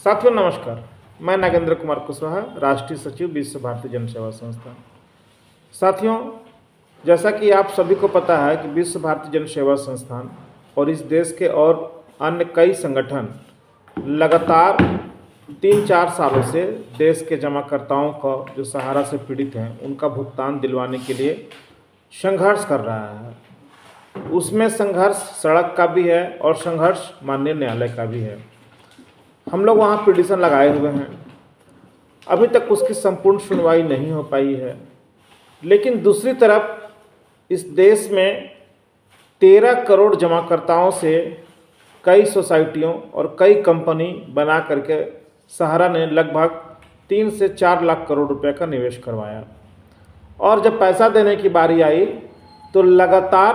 साथियों नमस्कार। मैं नागेंद्र कुमार कुशवाहा, राष्ट्रीय सचिव विश्व भारती जन सेवा संस्थान। साथियों, जैसा कि आप सभी को पता है कि विश्व भारती जन सेवा संस्थान और इस देश के और अन्य कई संगठन लगातार 3-4 सालों से देश के जमाकर्ताओं को जो सहारा से पीड़ित हैं उनका भुगतान दिलवाने के लिए संघर्ष कर रहा है। उसमें संघर्ष सड़क का भी है और संघर्ष माननीय न्यायालय का भी है। हम लोग वहाँ पिटीशन लगाए हुए हैं, अभी तक उसकी संपूर्ण सुनवाई नहीं हो पाई है। लेकिन दूसरी तरफ इस देश में 13 करोड़ जमाकर्ताओं से कई सोसाइटियों और कई कंपनी बना करके सहारा ने लगभग 3 से 4 लाख करोड़ रुपए का निवेश करवाया, और जब पैसा देने की बारी आई तो लगातार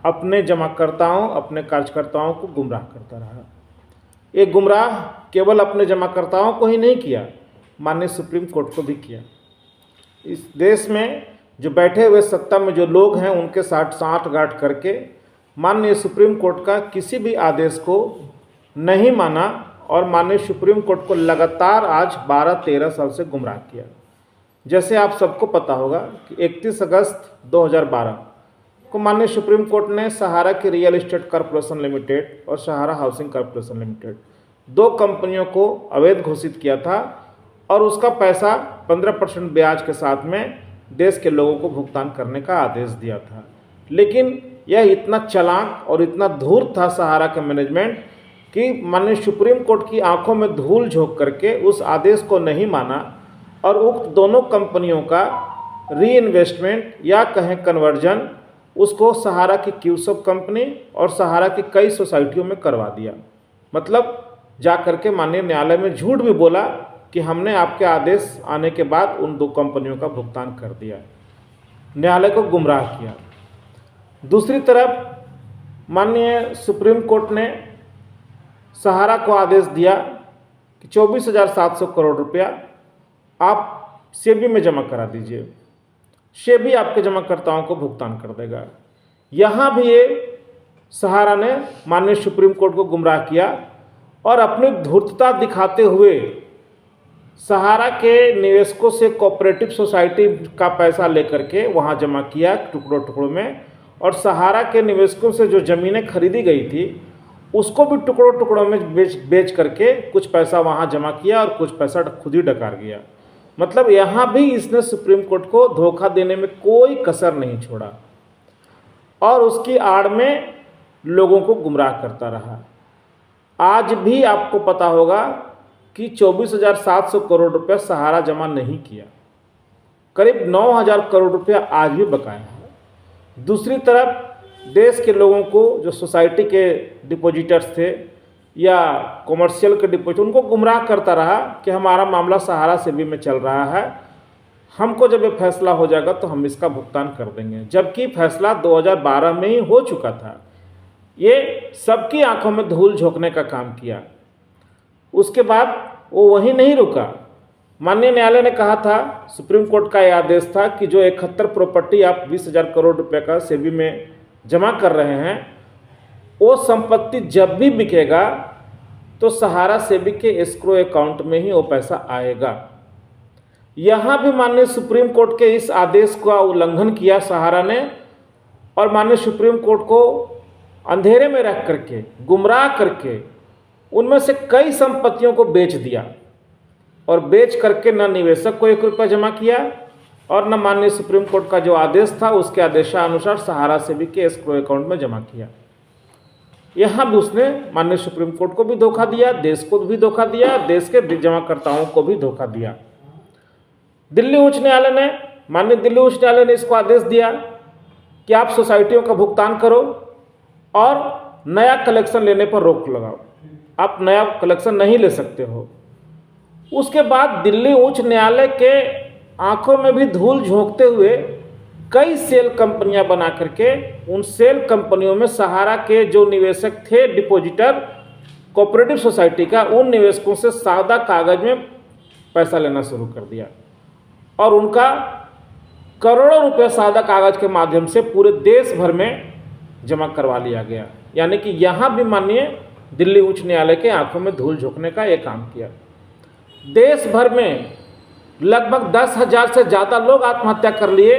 अपने जमाकर्ताओं, अपने कार्यकर्ताओं को गुमराह करता रहा। ये गुमराह केवल अपने जमाकर्ताओं को ही नहीं किया, माननीय सुप्रीम कोर्ट को भी किया। इस देश में जो बैठे हुए सत्ता में जो लोग हैं उनके साथ साठगांठ करके माननीय सुप्रीम कोर्ट का किसी भी आदेश को नहीं माना और माननीय सुप्रीम कोर्ट को लगातार आज 12-13 साल से गुमराह किया। जैसे आप सबको पता होगा कि 31 अगस्त 2012 को माननीय सुप्रीम कोर्ट ने सहारा के रियल एस्टेट कॉरपोरेशन लिमिटेड और सहारा हाउसिंग कॉरपोरेशन लिमिटेड 2 कंपनियों को अवैध घोषित किया था, और उसका पैसा 15% ब्याज के साथ में देश के लोगों को भुगतान करने का आदेश दिया था। लेकिन यह इतना चालाक और इतना धूर्त था सहारा का मैनेजमेंट कि माननीय सुप्रीम कोर्ट की आंखों में धूल झोंक करके उस आदेश को नहीं माना और उक्त दोनों कंपनियों का री इन्वेस्टमेंट या कहें कन्वर्जन उसको सहारा की क्यूसब कंपनी और सहारा की कई सोसाइटियों में करवा दिया। मतलब जा करके माननीय न्यायालय में झूठ भी बोला कि हमने आपके आदेश आने के बाद उन 2 कंपनियों का भुगतान कर दिया, न्यायालय को गुमराह किया। दूसरी तरफ माननीय सुप्रीम कोर्ट ने सहारा को आदेश दिया कि 24,700 करोड़ रुपया आप सेबी में जमा करा दीजिए, सेबी आपके जमाकर्ताओं को भुगतान कर देगा। यहाँ भी ये सहारा ने माननीय सुप्रीम कोर्ट को गुमराह किया और अपनी धूर्तता दिखाते हुए सहारा के निवेशकों से कोऑपरेटिव सोसाइटी का पैसा लेकर के वहाँ जमा किया टुकड़ों टुकड़ों में, और सहारा के निवेशकों से जो ज़मीनें खरीदी गई थी उसको भी टुकड़ों टुकड़ों में बेच करके कुछ पैसा वहाँ जमा किया और कुछ पैसा खुद ही डकार गया। मतलब यहाँ भी इसने सुप्रीम कोर्ट को धोखा देने में कोई कसर नहीं छोड़ा और उसकी आड़ में लोगों को गुमराह करता रहा। आज भी आपको पता होगा कि 24,700 करोड़ रुपया सहारा जमा नहीं किया, करीब 9,000 करोड़ रुपया आज भी बकाया है। दूसरी तरफ देश के लोगों को जो सोसाइटी के डिपॉजिटर्स थे या कॉमर्शियल के डिपॉजिट, उनको गुमराह करता रहा कि हमारा मामला सहारा सेबी में चल रहा है, हमको जब ये फैसला हो जाएगा तो हम इसका भुगतान कर देंगे। जबकि फैसला 2012 में ही हो चुका था। ये सबकी आंखों में धूल झोंकने का काम किया। उसके बाद वो वहीं नहीं रुका। माननीय न्यायालय ने कहा था, सुप्रीम कोर्ट का यह आदेश था कि जो 71 प्रॉपर्टी आप 20,000 करोड़ रुपए का सेबी में जमा कर रहे हैं, वो संपत्ति जब भी बिकेगा तो सहारा सेबी के एस्क्रो अकाउंट में ही वो पैसा आएगा। यहाँ भी माननीय सुप्रीम कोर्ट के इस आदेश का उल्लंघन किया सहारा ने, और माननीय सुप्रीम कोर्ट को अंधेरे में रख करके गुमराह करके उनमें से कई संपत्तियों को बेच दिया, और बेच करके न निवेशक को 1 रुपया जमा किया और न माननीय सुप्रीम कोर्ट का जो आदेश था उसके आदेशानुसार सहारा सेबी के एस्क्रो अकाउंट में जमा किया। यहाँ भी उसने माननीय सुप्रीम कोर्ट को भी धोखा दिया, देश को भी धोखा दिया, देश के जमाकर्ताओं को भी धोखा दिया। दिल्ली उच्च न्यायालय ने, माननीय दिल्ली उच्च न्यायालय ने इसको आदेश दिया कि आप सोसाइटियों का भुगतान करो और नया कलेक्शन लेने पर रोक लगाओ, आप नया कलेक्शन नहीं ले सकते हो। उसके बाद दिल्ली उच्च न्यायालय के आंखों में भी धूल झोंकते हुए कई सेल कंपनियां बना करके उन सेल कंपनियों में सहारा के जो निवेशक थे, डिपॉजिटर कोऑपरेटिव सोसाइटी का, उन निवेशकों से सादा कागज में पैसा लेना शुरू कर दिया और उनका करोड़ों रुपए सादा कागज के माध्यम से पूरे देश भर में जमा करवा लिया गया। यानी कि यहाँ भी माननीय दिल्ली उच्च न्यायालय के आंखों में धूल झोंकने का ये काम किया। देश भर में लगभग 10,000 से ज़्यादा लोग आत्महत्या कर लिए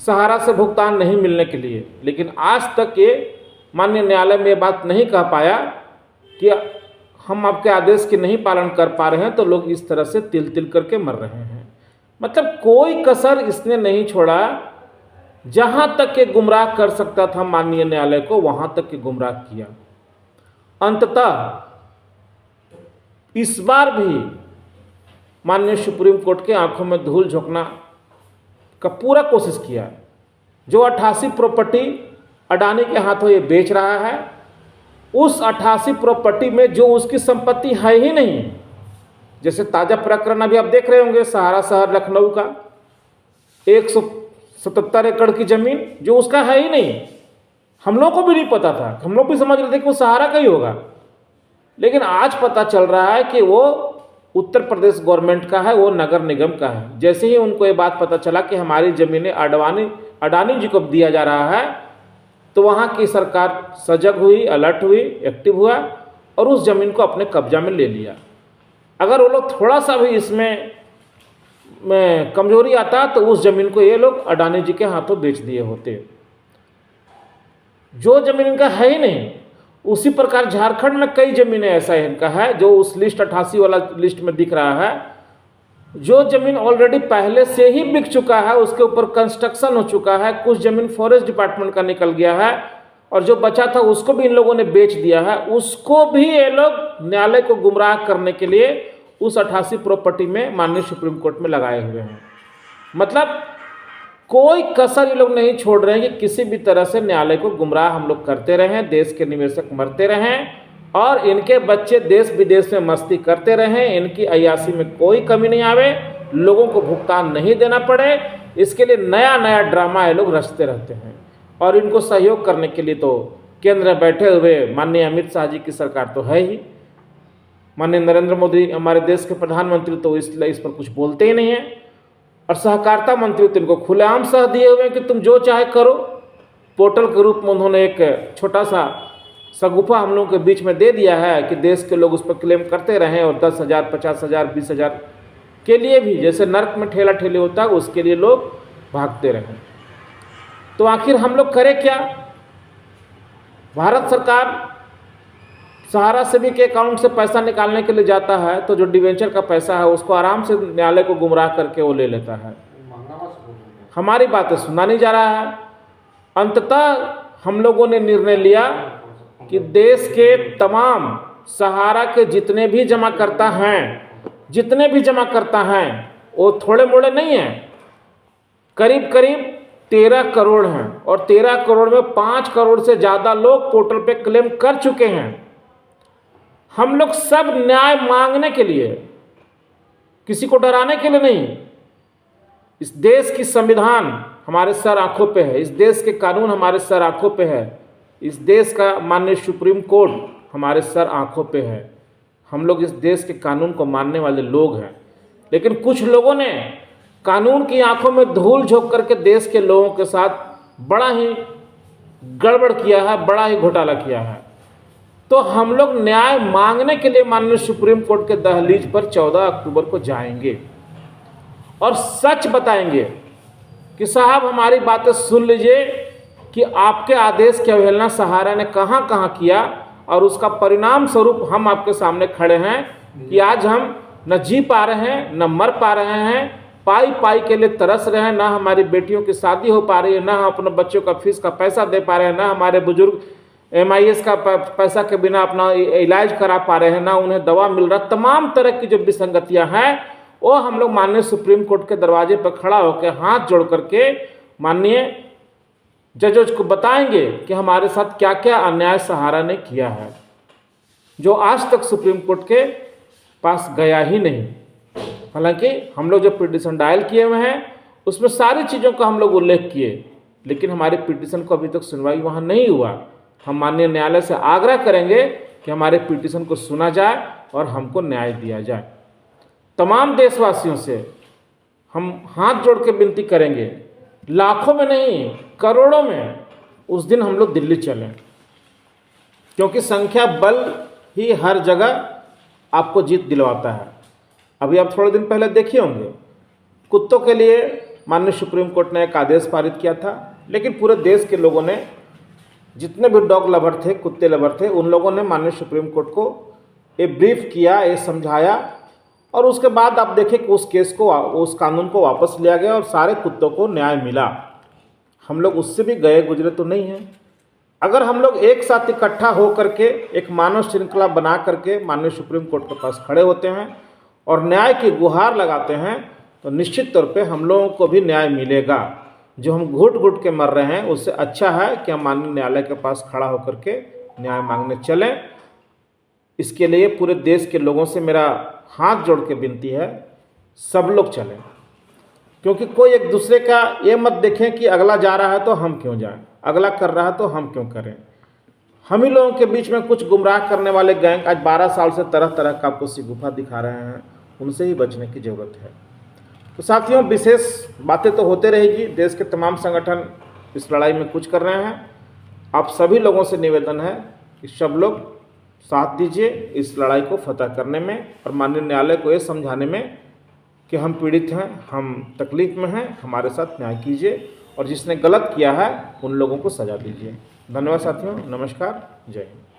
सहारा से भुगतान नहीं मिलने के लिए, लेकिन आज तक ये माननीय न्यायालय में ये बात नहीं कह पाया कि हम आपके आदेश की नहीं पालन कर पा रहे हैं, तो लोग इस तरह से तिल तिल करके मर रहे हैं। मतलब कोई कसर इसने नहीं छोड़ा, जहां तक के गुमराह कर सकता था माननीय न्यायालय को, वहां तक के गुमराह किया। अंततः इस बार भी माननीय सुप्रीम कोर्ट के आंखों में धूल झोंकना का पूरा कोशिश किया। जो 88 प्रॉपर्टी अडानी के हाथों ये बेच रहा है, उस 88 प्रॉपर्टी में जो उसकी संपत्ति है ही नहीं, जैसे ताज़ा प्रकरण अभी आप देख रहे होंगे, सहारा शहर लखनऊ का 177 एकड़ की ज़मीन जो उसका है ही नहीं। हम लोग को भी नहीं पता था, हम लोग भी समझ रहे थे कि वो सहारा का ही होगा, लेकिन आज पता चल रहा है कि वो उत्तर प्रदेश गवर्नमेंट का है, वो नगर निगम का है। जैसे ही उनको ये बात पता चला कि हमारी ज़मीनें अडानी जी को दिया जा रहा है, तो वहाँ की सरकार सजग हुई, अलर्ट हुई, एक्टिव हुआ और उस ज़मीन को अपने कब्जा में ले लिया। अगर वो लोग थोड़ा सा भी इसमें कमजोरी आता तो उस ज़मीन को ये लोग अडानी जी के हाथों बेच दिए होते। जो ज़मीन इनका है ही नहीं, उसी प्रकार झारखंड में कई ज़मीनें ऐसा इनका है जो उस लिस्ट 88 वाला लिस्ट में दिख रहा है। जो ज़मीन ऑलरेडी पहले से ही बिक चुका है, उसके ऊपर कंस्ट्रक्शन हो चुका है, कुछ ज़मीन फॉरेस्ट डिपार्टमेंट का निकल गया है और जो बचा था उसको भी इन लोगों ने बेच दिया है। उसको भी ये लोग न्यायालय को गुमराह करने के लिए उस 88 प्रॉपर्टी में माननीय सुप्रीम कोर्ट में लगाए हुए हैं। मतलब कोई कसर ये लोग नहीं छोड़ रहे हैं कि किसी भी तरह से न्यायालय को गुमराह हम लोग करते रहें, देश के निवेशक मरते रहें और इनके बच्चे देश विदेश में मस्ती करते रहें, इनकी अय्यासी में कोई कमी नहीं आवे, लोगों को भुगतान नहीं देना पड़े। इसके लिए नया नया ड्रामा ये लोग रचते रहते हैं और इनको सहयोग करने के लिए तो केंद्र में बैठे हुए माननीय अमित शाह जी की सरकार तो है ही। माननीय नरेंद्र मोदी हमारे देश के प्रधानमंत्री तो इस पर कुछ बोलते ही नहीं हैं और सहकारिता मंत्री तो इनको खुलेआम सह दिए हुए हैं कि तुम जो चाहे करो। पोर्टल के रूप में उन्होंने एक छोटा सा सगुफा हम लोगों के बीच में दे दिया है कि देश के लोग उस पर क्लेम करते रहें और 10,000, 50,000, 20,000 के लिए भी जैसे नर्क में ठेला ठेले होता है उसके लिए लोग भागते रहें। तो आखिर हम लोग करें क्या? भारत सरकार सहारा सेवी के अकाउंट से पैसा निकालने के लिए जाता है तो जो डिवेंचर का पैसा है उसको आराम से न्यायालय को गुमराह करके वो ले लेता है। हमारी बातें सुना नहीं जा रहा है। अंततः हम लोगों ने निर्णय लिया कि देश के तमाम सहारा के जितने भी जमाकर्ता हैं वो थोड़े मोड़े नहीं हैं, करीब करीब 13 करोड़ हैं और 13 करोड़ में 5 करोड़ से ज़्यादा लोग पोर्टल पे क्लेम कर चुके हैं। हम लोग सब न्याय मांगने के लिए, किसी को डराने के लिए नहीं। इस देश की संविधान हमारे सर आंखों पे है, इस देश के कानून हमारे सर आंखों पे है, इस देश का माननीय सुप्रीम कोर्ट हमारे सर आंखों पे है। हम लोग इस देश के कानून को मानने वाले लोग हैं, लेकिन कुछ लोगों ने कानून की आंखों में धूल झोंक करके देश के लोगों के साथ बड़ा ही गड़बड़ किया है, बड़ा ही घोटाला किया है। तो हम लोग न्याय मांगने के लिए माननीय सुप्रीम कोर्ट के दहलीज पर 14 अक्टूबर को जाएंगे और सच बताएंगे कि साहब हमारी बातें सुन लीजिए कि आपके आदेश की अवहेलना सहारा ने कहाँ कहाँ किया और उसका परिणाम स्वरूप हम आपके सामने खड़े हैं कि आज हम न जी पा रहे हैं, न मर पा रहे हैं, पाई पाई के लिए तरस रहे हैं, ना हमारी बेटियों की शादी हो पा रही है, ना हम अपने बच्चों का फीस का पैसा दे पा रहे हैं, ना हमारे बुजुर्ग MIS का पैसा के बिना अपना इलाज करा पा रहे हैं, ना उन्हें दवा मिल रहा। तमाम तरह की जो विसंगतियां हैं वो हम लोग माननीय सुप्रीम कोर्ट के दरवाजे पर खड़ा होकर हाथ जोड़ करके माननीय जजों को बताएंगे कि हमारे साथ क्या क्या अन्याय सहारा ने किया है, जो आज तक सुप्रीम कोर्ट के पास गया ही नहीं। हालांकि हम लोग जो पिटीशन डायल किए हुए हैं उसमें सारी चीज़ों का हम लोग उल्लेख किए, लेकिन हमारे पिटीशन को अभी तक सुनवाई वहाँ नहीं हुआ। हम माननीय न्यायालय से आग्रह करेंगे कि हमारे पिटीशन को सुना जाए और हमको न्याय दिया जाए। तमाम देशवासियों से हम हाथ जोड़ के विनती करेंगे, लाखों में नहीं करोड़ों में उस दिन हम लोग दिल्ली चलें, क्योंकि संख्या बल ही हर जगह आपको जीत दिलवाता है। अभी आप थोड़े दिन पहले देखे होंगे, कुत्तों के लिए माननीय सुप्रीम कोर्ट ने एक आदेश पारित किया था, लेकिन पूरे देश के लोगों ने, जितने भी डॉग लवर थे, कुत्ते लवर थे, उन लोगों ने माननीय सुप्रीम कोर्ट को ये ब्रीफ किया, ये समझाया, और उसके बाद आप देखें कि उस केस को, उस कानून को वापस लिया गया और सारे कुत्तों को न्याय मिला। हम लोग उससे भी गए गुजरे तो नहीं हैं। अगर हम लोग एक साथ इकट्ठा हो करके एक मानव श्रृंखला बना करके माननीय सुप्रीम कोर्ट के पास खड़े होते हैं और न्याय की गुहार लगाते हैं, तो निश्चित तौर पे हम लोगों को भी न्याय मिलेगा। जो हम घुट घुट के मर रहे हैं, उससे अच्छा है कि हम माननीय न्यायालय के पास खड़ा होकर के न्याय मांगने चलें। इसके लिए पूरे देश के लोगों से मेरा हाथ जोड़ के विनती है, सब लोग चलें, क्योंकि कोई एक दूसरे का ये मत देखें कि अगला जा रहा है तो हम क्यों जाएं, अगला कर रहा है तो हम क्यों करें। हम ही लोगों के बीच में कुछ गुमराह करने वाले गैंग आज 12 साल से तरह तरह का आपको गुफा दिखा रहे हैं, उनसे ही बचने की ज़रूरत है। तो साथियों, विशेष बातें तो होते रहेगी, देश के तमाम संगठन इस लड़ाई में कुछ कर रहे हैं। आप सभी लोगों से निवेदन है कि सब लोग साथ दीजिए इस लड़ाई को फतह करने में और माननीय न्यायालय को ये समझाने में कि हम पीड़ित हैं, हम तकलीफ में हैं, हमारे साथ न्याय कीजिए और जिसने गलत किया है उन लोगों को सजा दीजिए। धन्यवाद साथियों, नमस्कार, जय हिंद।